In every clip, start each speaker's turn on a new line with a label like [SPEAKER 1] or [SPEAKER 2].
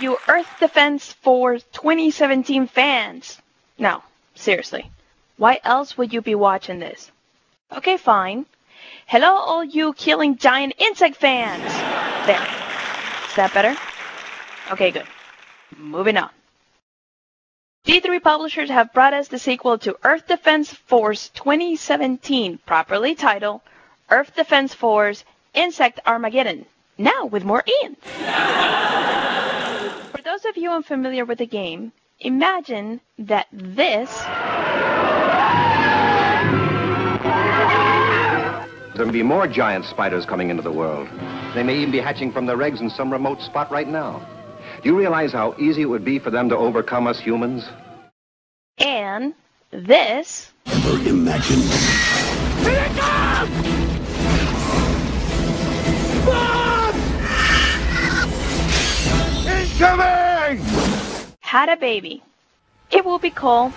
[SPEAKER 1] you Earth Defense Force 2017 fans. No, seriously. Why else would you be watching this? Okay, fine. Hello, all you Killing Giant Insect fans. There. Is that better? Okay, good. Moving on. D3 publishers have brought us the sequel to Earth Defense Force 2017, properly titled Earth Defense Force Insect Armageddon, now with more ends. For those of you unfamiliar with the game, imagine that this...
[SPEAKER 2] There may be more giant spiders coming into the world. They may even be hatching from their eggs in some remote spot right now. Do you realize how easy it would be for them to overcome us humans?
[SPEAKER 1] And this...
[SPEAKER 3] Ever imagine?
[SPEAKER 4] Here it comes! Incoming!
[SPEAKER 1] had a baby. It will be called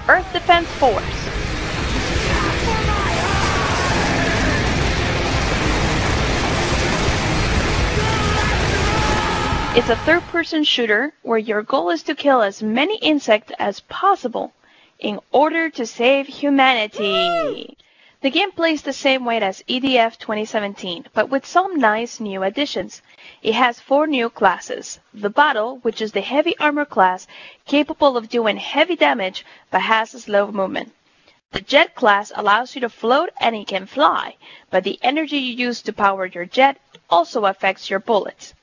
[SPEAKER 1] Earth Defense Force. It's a third-person shooter where your goal is to kill as many insects as possible in order to save humanity. The game plays the same way as EDF 2017, but with some nice new additions. It has 4 new classes. The Battle, which is the heavy armor class, capable of doing heavy damage but has a slow movement. The Jet class allows you to float and it can fly, but the energy you use to power your jet also affects your bullets.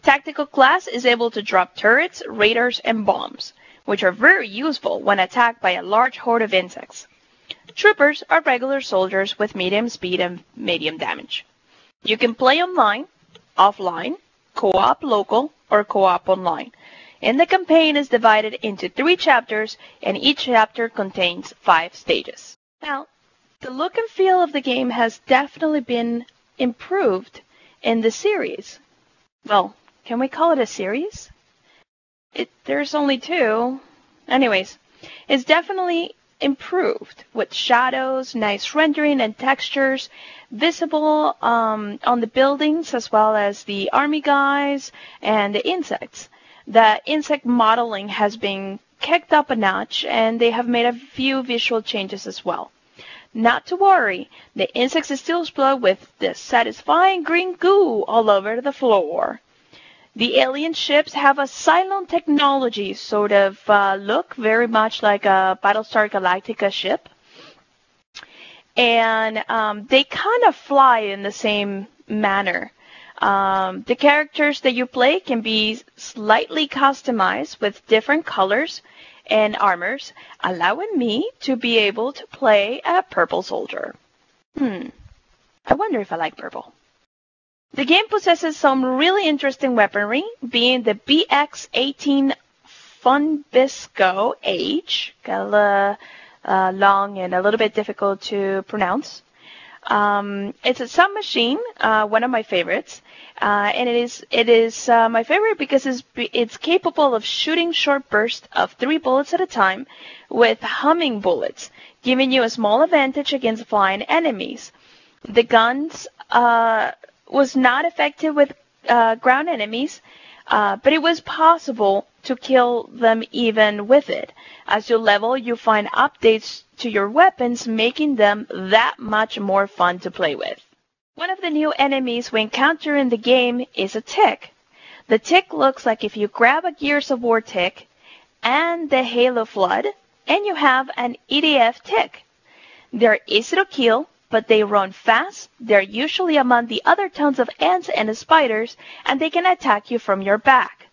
[SPEAKER 1] Tactical class is able to drop turrets, radars, and bombs, which are very useful when attacked by a large horde of insects. Troopers are regular soldiers with medium speed and medium damage. You can play online, offline, co-op local, or co-op online. And the campaign is divided into 3 chapters, and each chapter contains 5 stages. Now, the look and feel of the game has definitely been improved in the series. Well, can we call it a series? There's only 2. Anyways, it's definitely improved with shadows, nice rendering and textures visible on the buildings as well as the army guys and the insects. The insect modeling has been kicked up a notch and they have made a few visual changes as well. Not to worry, the insects still explode with this satisfying green goo all over the floor. The alien ships have a Cylon technology sort of look, very much like a Battlestar Galactica ship. And they kind of fly in the same manner. The characters that you play can be slightly customized with different colors and armors, allowing me to be able to play a purple soldier. I wonder if I like purple. The game possesses some really interesting weaponry, being the BX-18 Funbisco H, got a long and a little bit difficult to pronounce. It's a submachine, one of my favorites, and it is my favorite because it's capable of shooting short bursts of 3 bullets at a time with humming bullets, giving you a small advantage against flying enemies. The guns was not effective with ground enemies, but it was possible to kill them even with it. As you level, you find updates to your weapons, making them that much more fun to play with. One of the new enemies we encounter in the game is a tick. The tick looks like if you grab a Gears of War tick and the Halo Flood, and you have an EDF tick. They're easy to kill, but they run fast. They're usually among the other tons of ants and spiders, and they can attack you from your back.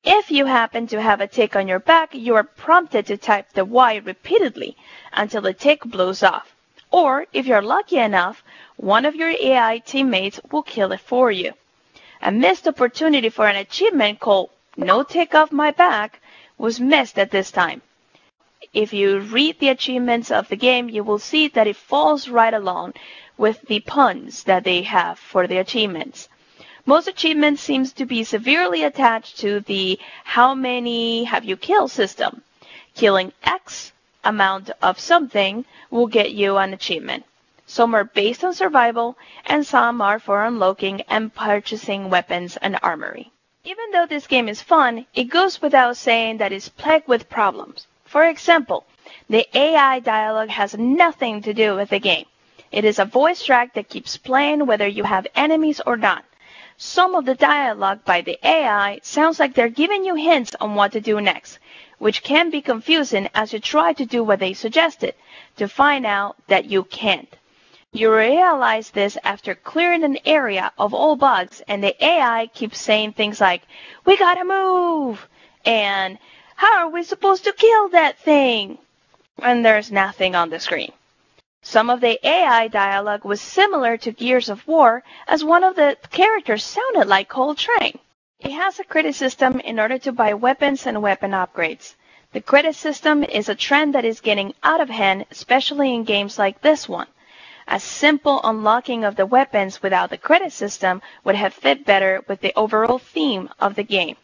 [SPEAKER 1] If you happen to have a tick on your back, you are prompted to type the Y repeatedly until the tick blows off. Or, if you're lucky enough, one of your AI teammates will kill it for you. A missed opportunity for an achievement called No Tick Off My Back was missed at this time. If you read the achievements of the game, you will see that it falls right along with the puns that they have for the achievements. Most achievements seems to be severely attached to the how many have you killed system. Killing X amount of something will get you an achievement. Some are based on survival, and some are for unlocking and purchasing weapons and armory. Even though this game is fun, it goes without saying that it's plagued with problems. For example, the AI dialogue has nothing to do with the game. It is a voice track that keeps playing whether you have enemies or not. Some of the dialogue by the AI sounds like they're giving you hints on what to do next, which can be confusing as you try to do what they suggested, to find out that you can't. You realize this after clearing an area of all bugs, and the AI keeps saying things like, "We gotta move," and "How are we supposed to kill that thing?" And there's nothing on the screen. Some of the AI dialogue was similar to Gears of War, as one of the characters sounded like Coltrane. It has a credit system in order to buy weapons and weapon upgrades. The credit system is a trend that is getting out of hand, especially in games like this one. A simple unlocking of the weapons without the credit system would have fit better with the overall theme of the game.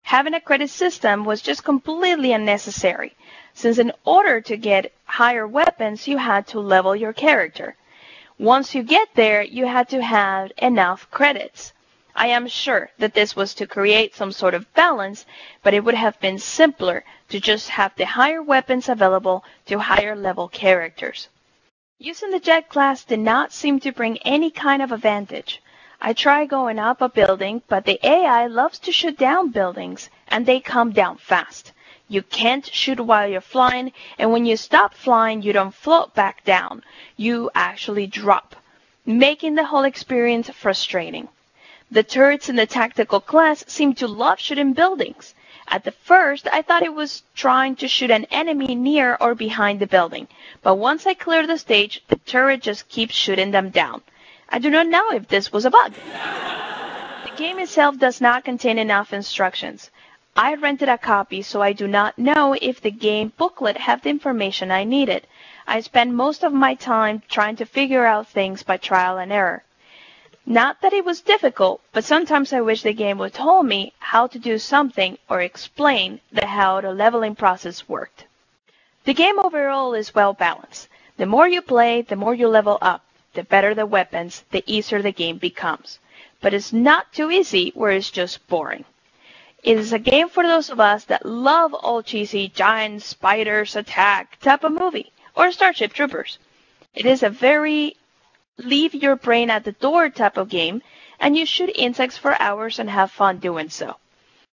[SPEAKER 1] Having a credit system was just completely unnecessary, since in order to get higher weapons, you had to level your character. Once you get there, you had to have enough credits. I am sure that this was to create some sort of balance, but it would have been simpler to just have the higher weapons available to higher level characters. Using the jet class did not seem to bring any kind of advantage. I tried going up a building, but the AI loves to shoot down buildings, and they come down fast. You can't shoot while you're flying, and when you stop flying, you don't float back down. You actually drop, making the whole experience frustrating. The turrets in the tactical class seem to love shooting buildings. At the first, I thought it was trying to shoot an enemy near or behind the building, but once I clear the stage, the turret just keeps shooting them down. I do not know if this was a bug. The game itself does not contain enough instructions. I rented a copy, so I do not know if the game booklet had the information I needed. I spent most of my time trying to figure out things by trial and error. Not that it was difficult, but sometimes I wish the game would tell me how to do something or explain how the leveling process worked. The game overall is well balanced. The more you play, the more you level up. The better the weapons, the easier the game becomes. But it's not too easy where it's just boring. It is a game for those of us that love all cheesy giant spiders attack type of movie, or Starship Troopers. It is a very leave your brain at the door type of game, and you shoot insects for hours and have fun doing so.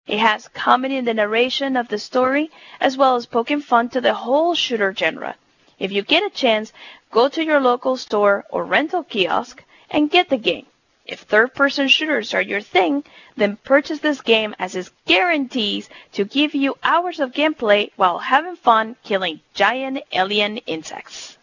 [SPEAKER 1] It has comedy in the narration of the story, as well as poking fun to the whole shooter genre. If you get a chance, go to your local store or rental kiosk and get the game. If third-person shooters are your thing, then purchase this game, as it guarantees to give you hours of gameplay while having fun killing giant alien insects.